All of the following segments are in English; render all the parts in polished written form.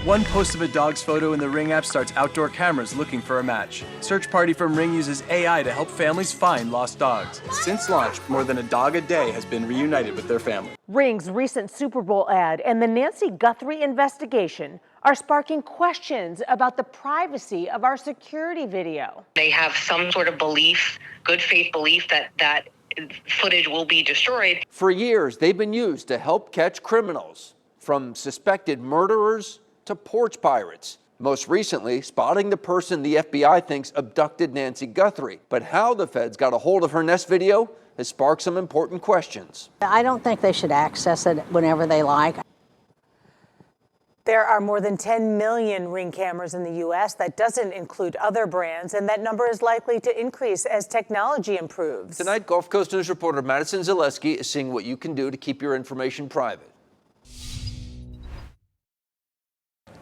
One post of a dog's photo in the Ring app starts outdoor cameras looking for a match. Search Party from Ring uses AI to help families find lost dogs. Since launch, more than a dog a day has been reunited with their family. Ring's recent Super Bowl ad and the Nancy Guthrie investigation are sparking questions about the privacy of our security video. They have some sort of belief, good faith belief that footage will be destroyed. For years, they've been used to help catch criminals, from suspected murderers to porch pirates. Most recently, spotting the person the FBI thinks abducted Nancy Guthrie. But how the feds got a hold of her Nest video has sparked some important questions. I don't think they should access it whenever they like. There are more than 10 million Ring cameras in the U.S. That doesn't include other brands, and that number is likely to increase as technology improves. Tonight, Gulf Coast News reporter Madison Zaleski is seeing what you can do to keep your information private.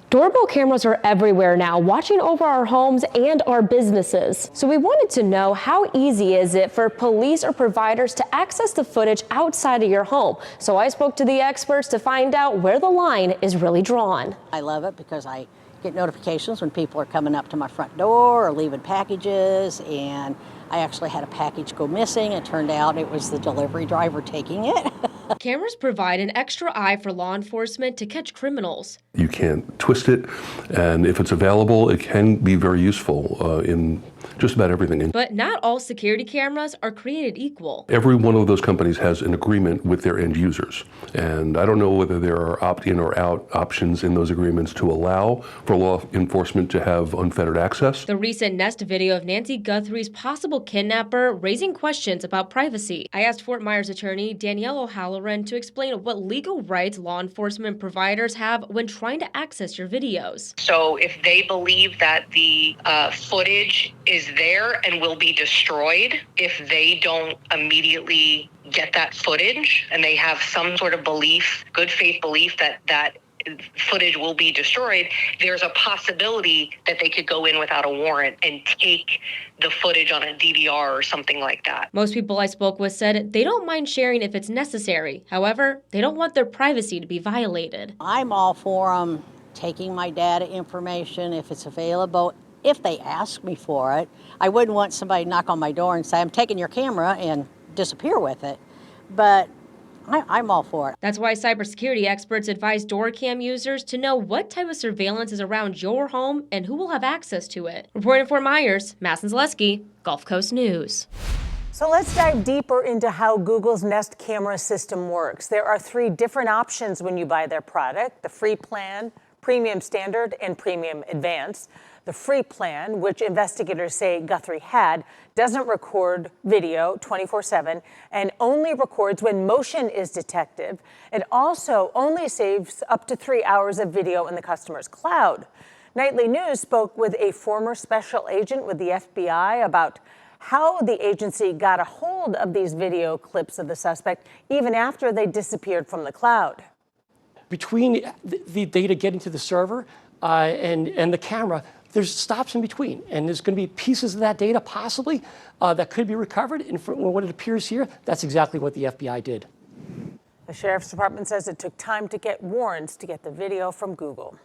Doorbell cameras are everywhere now, watching over our homes and our businesses. So we wanted to know, how easy is it for police or providers to access the footage outside of your home? So I spoke to the experts to find out where the line is really drawn. I love it because I get notifications when people are coming up to my front door or leaving packages, and I actually had a package go missing. It turned out it was the delivery driver taking it. Cameras provide an extra eye for law enforcement to catch criminals. You can't twist it, and if it's available, it can be very useful in just about everything. But not all security cameras are created equal. Every one of those companies has an agreement with their end users, and I don't know whether there are opt-in or out options in those agreements to allow for law enforcement to have unfettered access. The recent Nest video of Nancy Guthrie's possible kidnapper raising questions about privacy. I asked Fort Myers attorney Danielle O'Halloran to explain what legal rights law enforcement providers have when trying to access your videos. So if they believe that the footage is there and will be destroyed if they don't immediately get that footage, and they have some sort of belief, good faith belief that footage will be destroyed, there's a possibility that they could go in without a warrant and take the footage on a DVR or something like that. Most people I spoke with said they don't mind sharing if it's necessary. However, they don't want their privacy to be violated. I'm all for them taking my data information if it's available, if they ask me for it. I wouldn't want somebody to knock on my door and say, I'm taking your camera, and disappear with it. But I'm all for it. That's why cybersecurity experts advise DoorCam users to know what type of surveillance is around your home and who will have access to it. Reporting for Myers, Madison Zaleski, Gulf Coast News. So let's dive deeper into how Google's Nest camera system works. There are 3 different options when you buy their product: the free plan, premium standard, and premium advanced. The free plan, which investigators say Guthrie had, doesn't record video 24/7 and only records when motion is detected. It also only saves up to 3 hours of video in the customer's cloud. Nightly News spoke with a former special agent with the FBI about how the agency got a hold of these video clips of the suspect even after they disappeared from the cloud. Between the data getting to the server and the camera, there's stops in between, and there's going to be pieces of that data possibly that could be recovered. And from what it appears here, that's exactly what the FBI did. The Sheriff's Department says it took time to get warrants to get the video from Google.